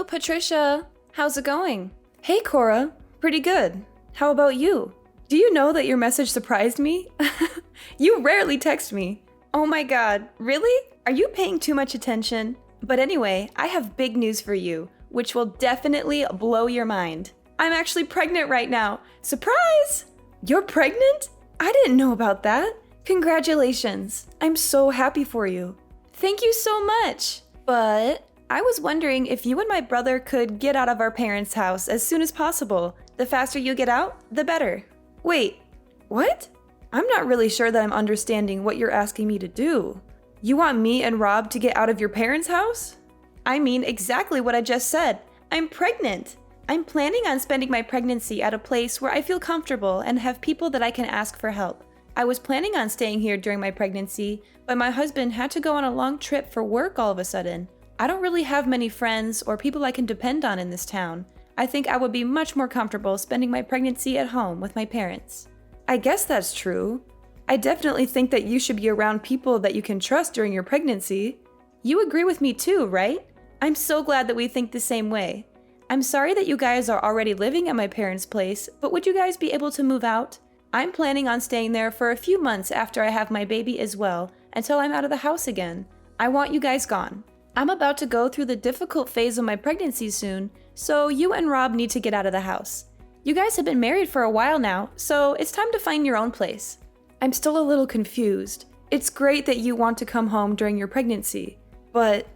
Patricia. How's it going? Hey, Cora. Pretty good. How about you? Do you know that your message surprised me? You rarely text me. Oh my god, really? Are you paying too much attention? But anyway, I have big news for you, which will definitely blow your mind. I'm actually pregnant right now. Surprise! You're pregnant? I didn't know about that. Congratulations. I'm so happy for you. Thank you so much. But I was wondering if you and my brother could get out of our parents' house as soon as possible. The faster you get out, the better. Wait, what? I'm not really sure that I'm understanding what you're asking me to do. You want me and Rob to get out of your parents' house? I mean exactly what I just said. I'm pregnant. I'm planning on spending my pregnancy at a place where I feel comfortable and have people that I can ask for help. I was planning on staying here during my pregnancy, but my husband had to go on a long trip for work all of a sudden. I don't really have many friends or people I can depend on in this town. I think I would be much more comfortable spending my pregnancy at home with my parents. I guess that's true. I definitely think that you should be around people that you can trust during your pregnancy. You agree with me too, right? I'm so glad that we think the same way. I'm sorry that you guys are already living at my parents' place, but would you guys be able to move out? I'm planning on staying there for a few months after I have my baby as well, until I'm out of the house again. I want you guys gone. I'm about to go through the difficult phase of my pregnancy soon, so you and Rob need to get out of the house. You guys have been married for a while now, so it's time to find your own place. I'm still a little confused. It's great that you want to come home during your pregnancy, but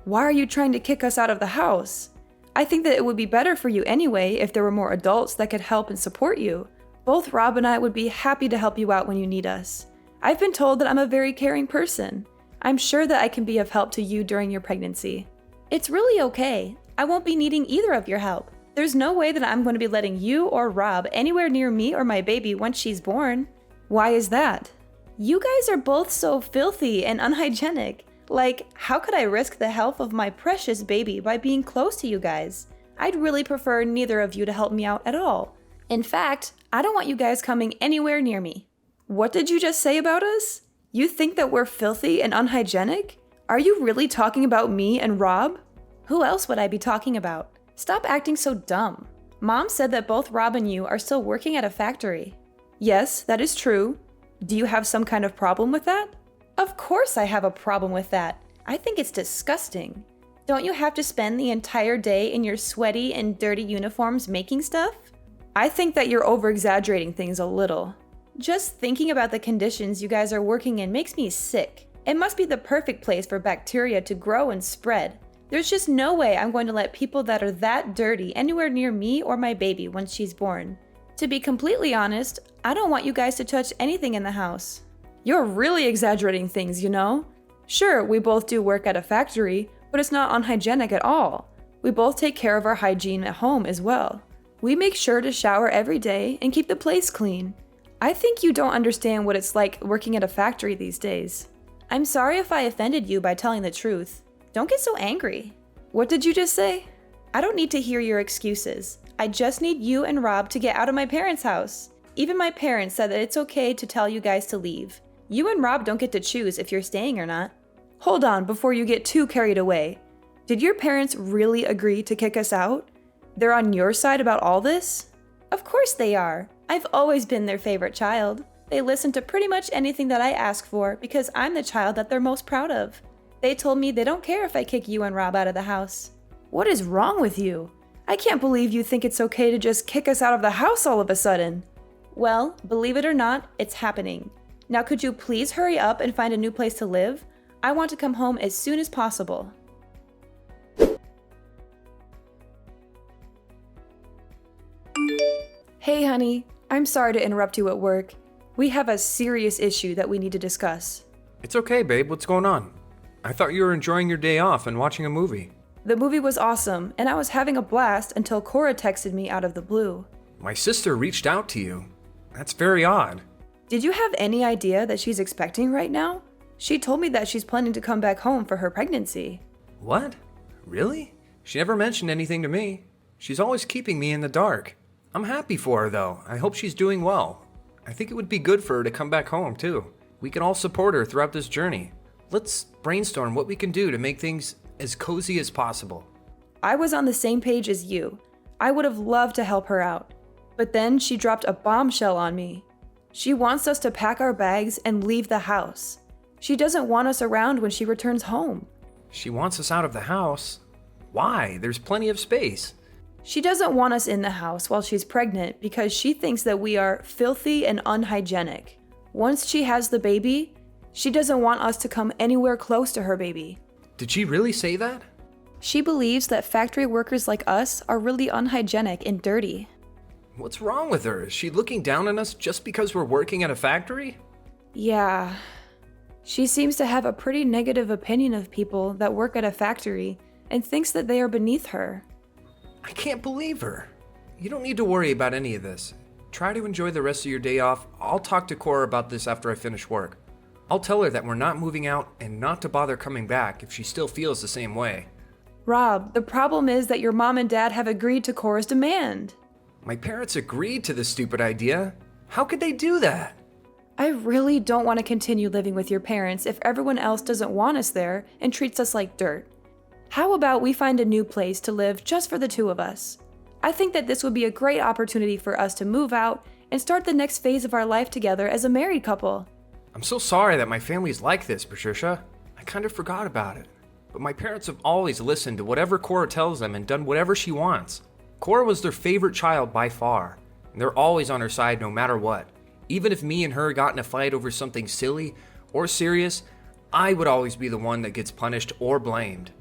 why are you trying to kick us out of the house? I think that it would be better for you anyway if there were more adults that could help and support you. Both Rob and I would be happy to help you out when you need us. I've been told that I'm a very caring person. I'm sure that I can be of help to you during your pregnancy. It's really okay. I won't be needing either of your help. There's no way that I'm going to be letting you or Rob anywhere near me or my baby once she's born. Why is that? You guys are both so filthy and unhygienic. Like, how could I risk the health of my precious baby by being close to you guys? I'd really prefer neither of you to help me out at all. In fact, I don't want you guys coming anywhere near me. What did you just say about us? You think that we're filthy and unhygienic? Are you really talking about me and Rob? Who else would I be talking about? Stop acting so dumb. Mom said that both Rob and you are still working at a factory. Yes, that is true. Do you have some kind of problem with that? Of course I have a problem with that. I think it's disgusting. Don't you have to spend the entire day in your sweaty and dirty uniforms making stuff? I think that you're over-exaggerating things a little. Just thinking about the conditions you guys are working in makes me sick. It must be the perfect place for bacteria to grow and spread. There's just no way I'm going to let people that are that dirty anywhere near me or my baby once she's born. To be completely honest, I don't want you guys to touch anything in the house. You're really exaggerating things, you know? Sure, we both do work at a factory, but it's not unhygienic at all. We both take care of our hygiene at home as well. We make sure to shower every day and keep the place clean. I think you don't understand what it's like working at a factory these days. I'm sorry if I offended you by telling the truth. Don't get so angry. What did you just say? I don't need to hear your excuses. I just need you and Rob to get out of my parents' house. Even my parents said that it's okay to tell you guys to leave. You and Rob don't get to choose if you're staying or not. Hold on before you get too carried away. Did your parents really agree to kick us out? They're on your side about all this? Of course they are. I've always been their favorite child. They listen to pretty much anything that I ask for because I'm the child that they're most proud of. They told me they don't care if I kick you and Rob out of the house. What is wrong with you? I can't believe you think it's okay to just kick us out of the house all of a sudden. Well, believe it or not, it's happening. Now could you please hurry up and find a new place to live? I want to come home as soon as possible. Hey honey, I'm sorry to interrupt you at work. We have a serious issue that we need to discuss. It's okay, babe. What's going on? I thought you were enjoying your day off and watching a movie. The movie was awesome, and I was having a blast until Cora texted me out of the blue. My sister reached out to you. That's very odd. Did you have any idea that she's expecting right now? She told me that she's planning to come back home for her pregnancy. What? Really? She never mentioned anything to me. She's always keeping me in the dark. I'm happy for her, though. I hope she's doing well. I think it would be good for her to come back home, too. We can all support her throughout this journey. Let's brainstorm what we can do to make things as cozy as possible. I was on the same page as you. I would have loved to help her out. But then she dropped a bombshell on me. She wants us to pack our bags and leave the house. She doesn't want us around when she returns home. She wants us out of the house? Why? There's plenty of space. She doesn't want us in the house while she's pregnant because she thinks that we are filthy and unhygienic. Once she has the baby, she doesn't want us to come anywhere close to her baby. Did she really say that? She believes that factory workers like us are really unhygienic and dirty. What's wrong with her? Is she looking down on us just because we're working at a factory? Yeah. She seems to have a pretty negative opinion of people that work at a factory and thinks that they are beneath her. I can't believe her. You don't need to worry about any of this. Try to enjoy the rest of your day off. I'll talk to Cora about this after I finish work. I'll tell her that we're not moving out and not to bother coming back if she still feels the same way. Rob, the problem is that your mom and dad have agreed to Cora's demand. My parents agreed to this stupid idea. How could they do that? I really don't want to continue living with your parents if everyone else doesn't want us there and treats us like dirt. How about we find a new place to live just for the two of us? I think that this would be a great opportunity for us to move out and start the next phase of our life together as a married couple. I'm so sorry that my family's like this, Patricia. I kind of forgot about it. But my parents have always listened to whatever Cora tells them and done whatever she wants. Cora was their favorite child by far, and they're always on her side no matter what. Even if me and her got in a fight over something silly or serious, I would always be the one that gets punished or blamed.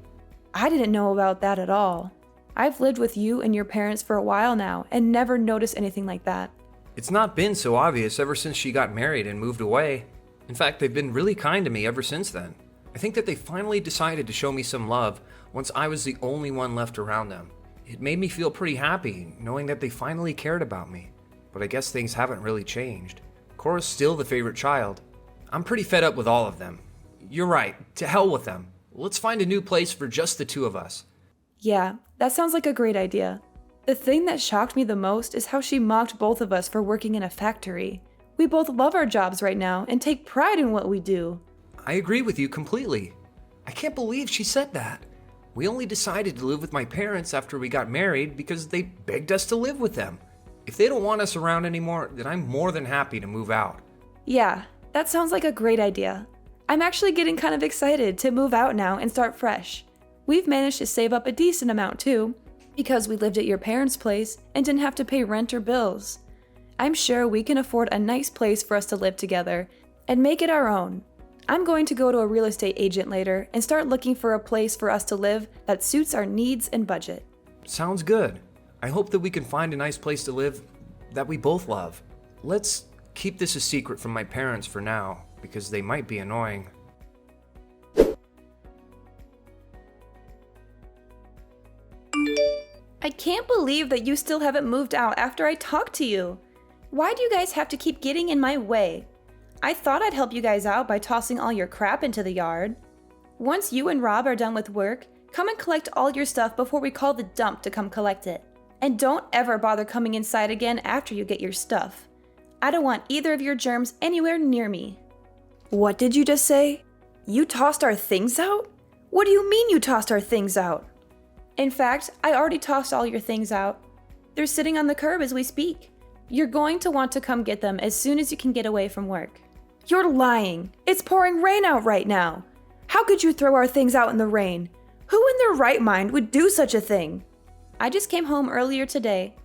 I didn't know about that at all. I've lived with you and your parents for a while now and never noticed anything like that. It's not been so obvious ever since she got married and moved away. In fact, they've been really kind to me ever since then. I think that they finally decided to show me some love once I was the only one left around them. It made me feel pretty happy knowing that they finally cared about me. But I guess things haven't really changed. Cora's still the favorite child. I'm pretty fed up with all of them. You're right, to hell with them. Let's find a new place for just the two of us. Yeah, that sounds like a great idea. The thing that shocked me the most is how she mocked both of us for working in a factory. We both love our jobs right now and take pride in what we do. I agree with you completely. I can't believe she said that. We only decided to live with my parents after we got married because they begged us to live with them. If they don't want us around anymore, then I'm more than happy to move out. Yeah, that sounds like a great idea. I'm actually getting kind of excited to move out now and start fresh. We've managed to save up a decent amount too, because we lived at your parents' place and didn't have to pay rent or bills. I'm sure we can afford a nice place for us to live together and make it our own. I'm going to go to a real estate agent later and start looking for a place for us to live that suits our needs and budget. Sounds good. I hope that we can find a nice place to live that we both love. Let's keep this a secret from my parents for now, because they might be annoying. I can't believe that you still haven't moved out after I talked to you. Why do you guys have to keep getting in my way? I thought I'd help you guys out by tossing all your crap into the yard. Once you and Rob are done with work, come and collect all your stuff before we call the dump to come collect it. And don't ever bother coming inside again after you get your stuff. I don't want either of your germs anywhere near me. What did you just say? You tossed our things out? What do you mean you tossed our things out? In fact, I already tossed all your things out. They're sitting on the curb as we speak. You're going to want to come get them as soon as you can get away from work. You're lying. It's pouring rain out right now. How could you throw our things out in the rain? Who in their right mind would do such a thing? I just came home earlier today.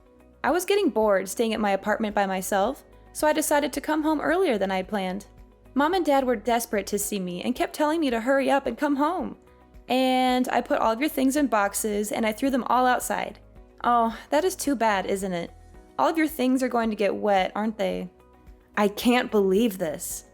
I was getting bored staying at my apartment by myself, so I decided to come home earlier than I had planned. Mom and Dad were desperate to see me and kept telling me to hurry up and come home. And I put all of your things in boxes and I threw them all outside. Oh, that is too bad, isn't it? All of your things are going to get wet, aren't they? I can't believe this.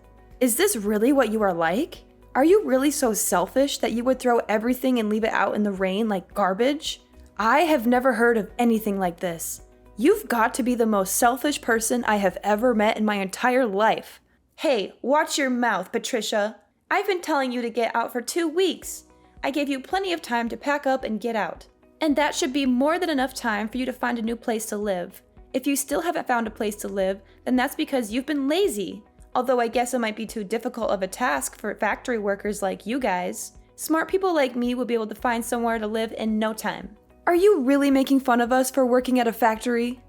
Is this really what you are like? Are you really so selfish that you would throw everything and leave it out in the rain like garbage? I have never heard of anything like this. You've got to be the most selfish person I have ever met in my entire life. Hey, watch your mouth, Patricia. I've been telling you to get out for 2 weeks. I gave you plenty of time to pack up and get out. And that should be more than enough time for you to find a new place to live. If you still haven't found a place to live, then that's because you've been lazy. Although I guess it might be too difficult of a task for factory workers like you guys. Smart people like me will be able to find somewhere to live in no time. Are you really making fun of us for working at a factory?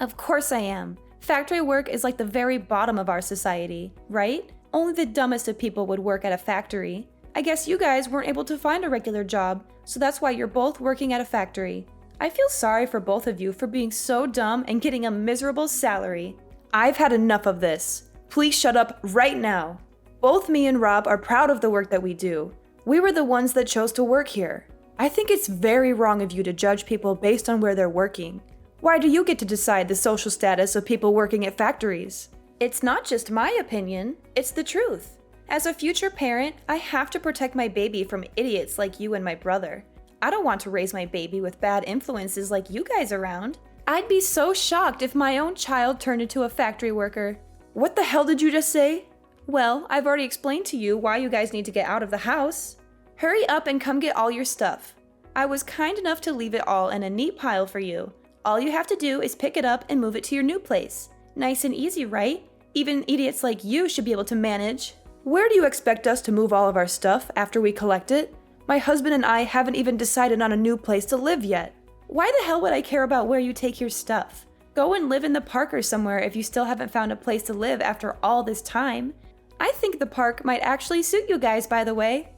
Of course I am. Factory work is like the very bottom of our society, right? Only the dumbest of people would work at a factory. I guess you guys weren't able to find a regular job, so that's why you're both working at a factory. I feel sorry for both of you for being so dumb and getting a miserable salary. I've had enough of this. Please shut up right now. Both me and Rob are proud of the work that we do. We were the ones that chose to work here. I think it's very wrong of you to judge people based on where they're working. Why do you get to decide the social status of people working at factories? It's not just my opinion, it's the truth. As a future parent, I have to protect my baby from idiots like you and my brother. I don't want to raise my baby with bad influences like you guys around. I'd be so shocked if my own child turned into a factory worker. What the hell did you just say? Well, I've already explained to you why you guys need to get out of the house. Hurry up and come get all your stuff. I was kind enough to leave it all in a neat pile for you. All you have to do is pick it up and move it to your new place. Nice and easy, right? Even idiots like you should be able to manage. Where do you expect us to move all of our stuff after we collect it? My husband and I haven't even decided on a new place to live yet. Why the hell would I care about where you take your stuff? Go and live in the park or somewhere if you still haven't found a place to live after all this time. I think the park might actually suit you guys, by the way.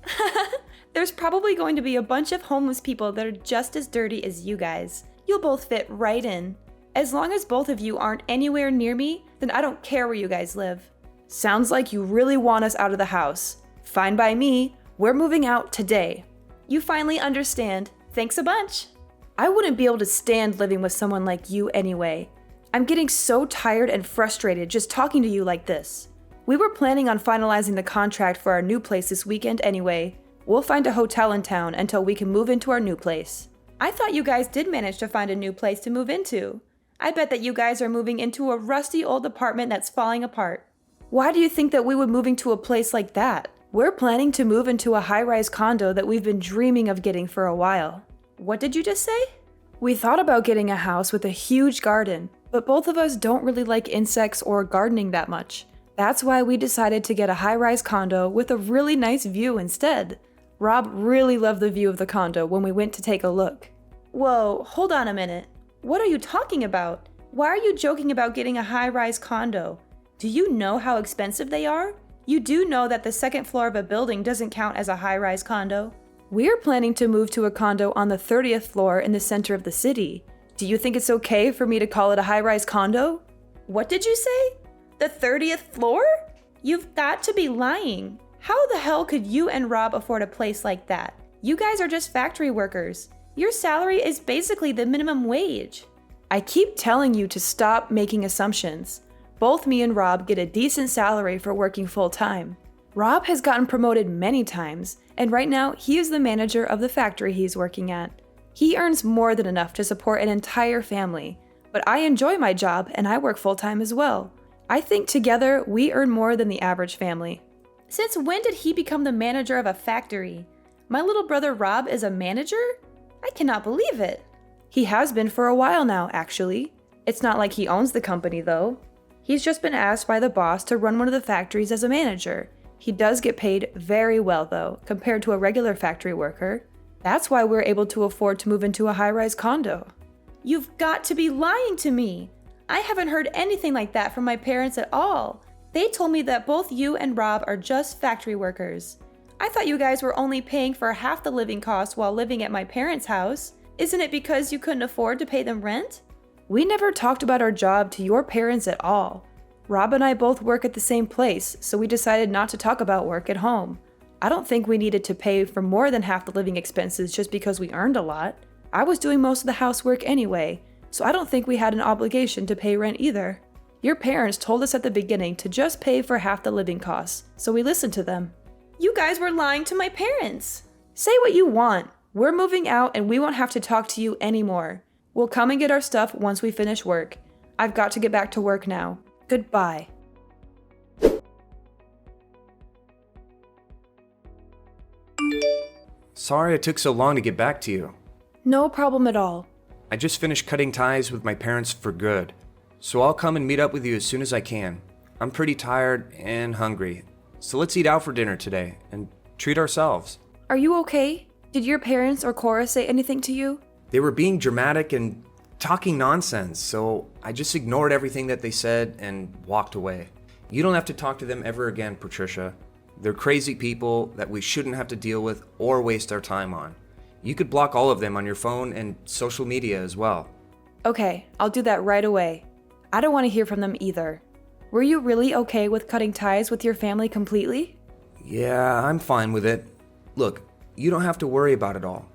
There's probably going to be a bunch of homeless people that are just as dirty as you guys. You'll both fit right in. As long as both of you aren't anywhere near me, then I don't care where you guys live. Sounds like you really want us out of the house. Fine by me. We're moving out today. You finally understand. Thanks a bunch. I wouldn't be able to stand living with someone like you anyway. I'm getting so tired and frustrated just talking to you like this. We were planning on finalizing the contract for our new place this weekend anyway. We'll find a hotel in town until we can move into our new place. I thought you guys did manage to find a new place to move into. I bet that you guys are moving into a rusty old apartment that's falling apart. Why do you think that we would move into a place like that? We're planning to move into a high-rise condo that we've been dreaming of getting for a while. What did you just say? We thought about getting a house with a huge garden, but both of us don't really like insects or gardening that much. That's why we decided to get a high-rise condo with a really nice view instead. Rob really loved the view of the condo when we went to take a look. Whoa, hold on a minute. What are you talking about? Why are you joking about getting a high-rise condo? Do you know how expensive they are? You do know that the second floor of a building doesn't count as a high-rise condo. We're planning to move to a condo on the 30th floor in the center of the city. Do you think it's okay for me to call it a high-rise condo? What did you say? The 30th floor? You've got to be lying. How the hell could you and Rob afford a place like that? You guys are just factory workers. Your salary is basically the minimum wage. I keep telling you to stop making assumptions. Both me and Rob get a decent salary for working full-time. Rob has gotten promoted many times, and right now he is the manager of the factory he's working at. He earns more than enough to support an entire family, but I enjoy my job and I work full-time as well. I think together we earn more than the average family. Since when did he become the manager of a factory? My little brother Rob is a manager? I cannot believe it. He has been for a while now, actually. It's not like he owns the company, though. He's just been asked by the boss to run one of the factories as a manager. He does get paid very well, though, compared to a regular factory worker. That's why we're able to afford to move into a high-rise condo. You've got to be lying to me. I haven't heard anything like that from my parents at all. They told me that both you and Rob are just factory workers. I thought you guys were only paying for half the living costs while living at my parents' house. Isn't it because you couldn't afford to pay them rent? We never talked about our job to your parents at all. Rob and I both work at the same place, so we decided not to talk about work at home. I don't think we needed to pay for more than half the living expenses just because we earned a lot. I was doing most of the housework anyway, so I don't think we had an obligation to pay rent either. Your parents told us at the beginning to just pay for half the living costs, so we listened to them. You guys were lying to my parents. Say what you want. We're moving out and we won't have to talk to you anymore. We'll come and get our stuff once we finish work. I've got to get back to work now. Goodbye. Sorry it took so long to get back to you. No problem at all. I just finished cutting ties with my parents for good, so I'll come and meet up with you as soon as I can. I'm pretty tired and hungry, so let's eat out for dinner today and treat ourselves. Are you okay? Did your parents or Cora say anything to you? They were being dramatic and talking nonsense, so I just ignored everything that they said and walked away. You don't have to talk to them ever again, Patricia. They're crazy people that we shouldn't have to deal with or waste our time on. You could block all of them on your phone and social media as well. Okay, I'll do that right away. I don't want to hear from them either. Were you really okay with cutting ties with your family completely? Yeah, I'm fine with it. Look, you don't have to worry about it all.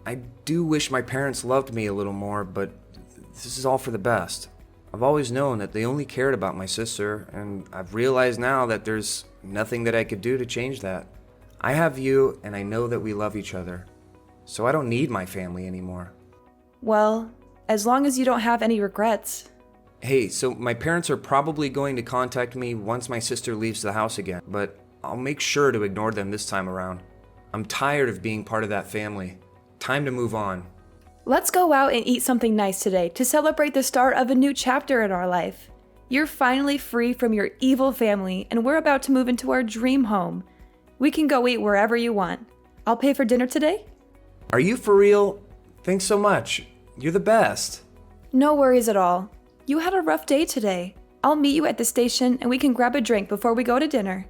I do wish my parents loved me a little more, but this is all for the best. I've always known that they only cared about my sister, and I've realized now that there's nothing that I could do to change that. I have you, and I know that we love each other, so I don't need my family anymore. Well, as long as you don't have any regrets. Hey, so my parents are probably going to contact me once my sister leaves the house again, but I'll make sure to ignore them this time around. I'm tired of being part of that family. Time to move on. Let's go out and eat something nice today to celebrate the start of a new chapter in our life. You're finally free from your evil family, and we're about to move into our dream home. We can go eat wherever you want. I'll pay for dinner today? Are you for real? Thanks so much. You're the best. No worries at all. You had a rough day today. I'll meet you at the station and we can grab a drink before we go to dinner.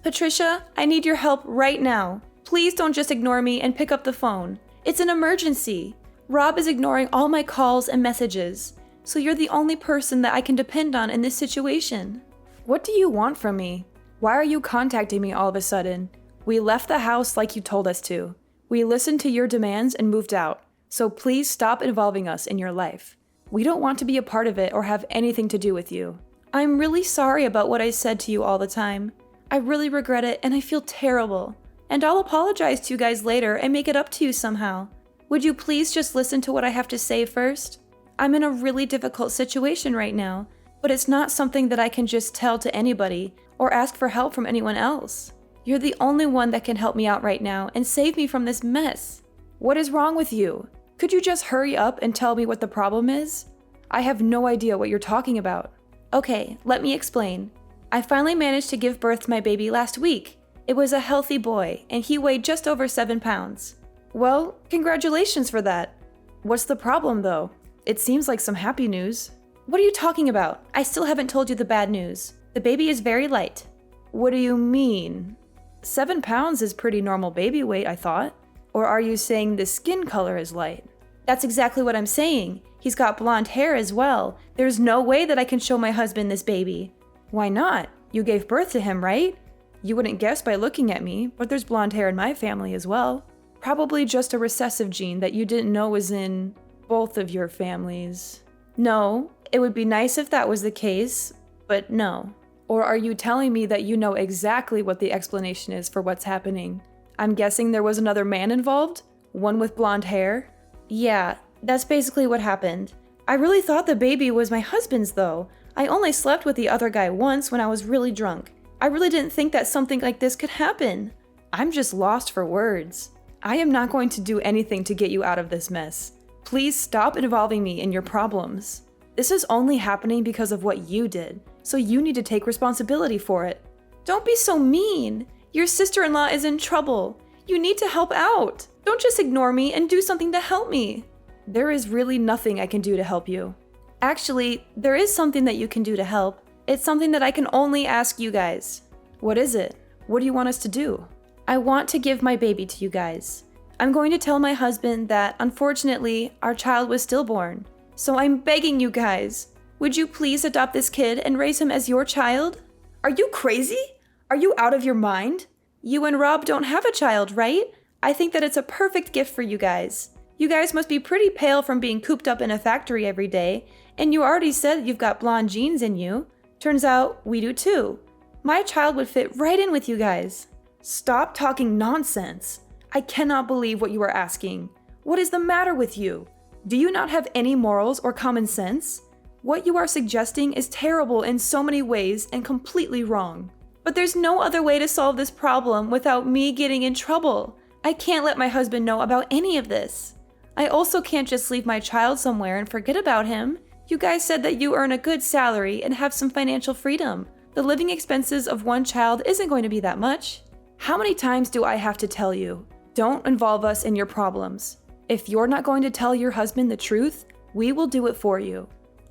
Patricia, I need your help right now. Please don't just ignore me and pick up the phone. It's an emergency. Rob is ignoring all my calls and messages, so you're the only person that I can depend on in this situation. What do you want from me? Why are you contacting me all of a sudden? We left the house like you told us to. We listened to your demands and moved out, so please stop involving us in your life. We don't want to be a part of it or have anything to do with you. I'm really sorry about what I said to you all the time. I really regret it and I feel terrible. And I'll apologize to you guys later and make it up to you somehow. Would you please just listen to what I have to say first? I'm in a really difficult situation right now, but it's not something that I can just tell to anybody or ask for help from anyone else. You're the only one that can help me out right now and save me from this mess. What is wrong with you? Could you just hurry up and tell me what the problem is? I have no idea what you're talking about. Okay, let me explain. I finally managed to give birth to my baby last week. It was a healthy boy, and he weighed just over 7 pounds. Well, congratulations for that. What's the problem, though? It seems like some happy news. What are you talking about? I still haven't told you the bad news. The baby is very light. What do you mean? 7 pounds is pretty normal baby weight, I thought. Or are you saying the skin color is light? That's exactly what I'm saying. He's got blonde hair as well. There's no way that I can show my husband this baby. Why not? You gave birth to him, right? You wouldn't guess by looking at me, but there's blonde hair in my family as well. Probably just a recessive gene that you didn't know was in both of your families. No, it would be nice if that was the case, but no. Or are you telling me that you know exactly what the explanation is for what's happening? I'm guessing there was another man involved? One with blonde hair? Yeah, that's basically what happened. I really thought the baby was my husband's though. I only slept with the other guy once when I was really drunk. I really didn't think that something like this could happen. I'm just lost for words. I am not going to do anything to get you out of this mess. Please stop involving me in your problems. This is only happening because of what you did, so you need to take responsibility for it. Don't be so mean. Your sister-in-law is in trouble. You need to help out. Don't just ignore me and do something to help me. There is really nothing I can do to help you. Actually, there is something that you can do to help. It's something that I can only ask you guys. What is it? What do you want us to do? I want to give my baby to you guys. I'm going to tell my husband that, unfortunately, our child was stillborn. So I'm begging you guys, would you please adopt this kid and raise him as your child? Are you crazy? Are you out of your mind? You and Rob don't have a child, right? I think that it's a perfect gift for you guys. You guys must be pretty pale from being cooped up in a factory every day, and you already said you've got blonde genes in you. Turns out we do too. My child would fit right in with you guys. Stop talking nonsense. I cannot believe what you are asking. What is the matter with you? Do you not have any morals or common sense? What you are suggesting is terrible in so many ways and completely wrong. But there's no other way to solve this problem without me getting in trouble. I can't let my husband know about any of this. I also can't just leave my child somewhere and forget about him. You guys said that you earn a good salary and have some financial freedom. The living expenses of one child isn't going to be that much. How many times do I have to tell you? Don't involve us in your problems. If you're not going to tell your husband the truth, we will do it for you.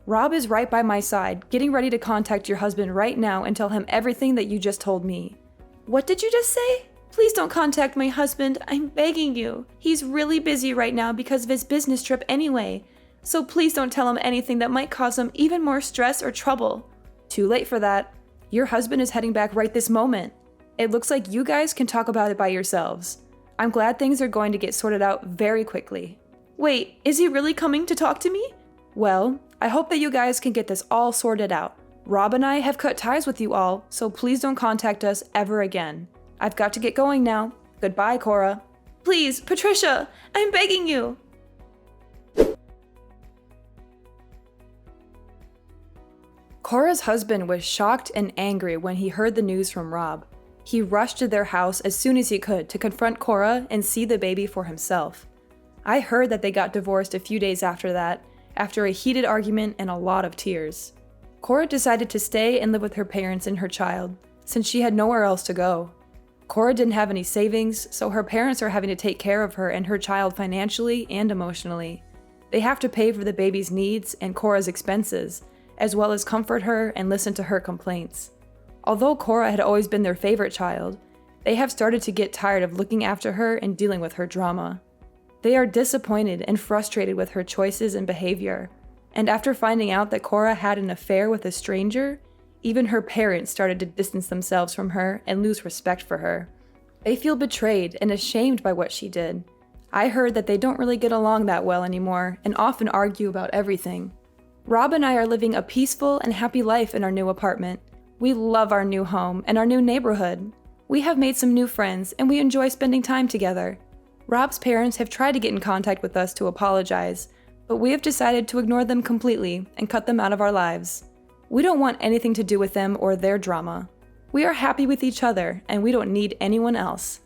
Rob is right by my side, getting ready to contact your husband right now and tell him everything that you just told me. What did you just say? Please don't contact my husband, I'm begging you. He's really busy right now because of his business trip anyway. So please don't tell him anything that might cause him even more stress or trouble. Too late for that. Your husband is heading back right this moment. It looks like you guys can talk about it by yourselves. I'm glad things are going to get sorted out very quickly. Wait, is he really coming to talk to me? Well, I hope that you guys can get this all sorted out. Rob and I have cut ties with you all, so please don't contact us ever again. I've got to get going now. Goodbye, Cora. Please, Patricia, I'm begging you. Cora's husband was shocked and angry when he heard the news from Rob. He rushed to their house as soon as he could to confront Cora and see the baby for himself. I heard that they got divorced a few days after that, after a heated argument and a lot of tears. Cora decided to stay and live with her parents and her child, since she had nowhere else to go. Cora didn't have any savings, so her parents are having to take care of her and her child financially and emotionally. They have to pay for the baby's needs and Cora's expenses, as well as comfort her and listen to her complaints. Although Cora had always been their favorite child, they have started to get tired of looking after her and dealing with her drama. They are disappointed and frustrated with her choices and behavior, and after finding out that Cora had an affair with a stranger, even her parents started to distance themselves from her and lose respect for her. They feel betrayed and ashamed by what she did. I heard that they don't really get along that well anymore and often argue about everything. Rob and I are living a peaceful and happy life in our new apartment. We love our new home and our new neighborhood. We have made some new friends and we enjoy spending time together. Rob's parents have tried to get in contact with us to apologize, but we have decided to ignore them completely and cut them out of our lives. We don't want anything to do with them or their drama. We are happy with each other and we don't need anyone else.